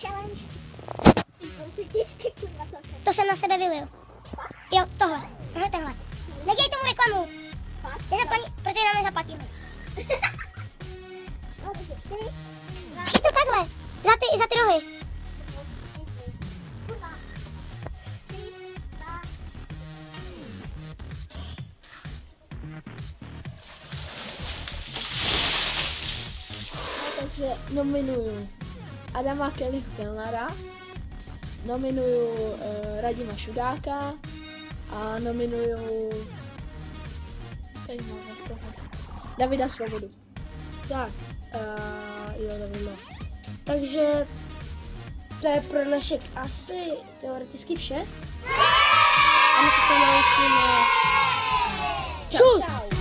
challenge. To jsem na sebe vylil. Jo, tohle. Tohle, tenhle. Nedělej tomu reklamu. Protože nám nezaplatili. Chyť to takhle. Za ty rohy. Takže nominuju Adama Kellyho Kellnera, nominuju Radima Šudáka a nominuju Davida Svobodu. Tak, jo, Davida. Takže to je pro dnešek asi teoreticky vše. A my se s vámi loučíme. Čus!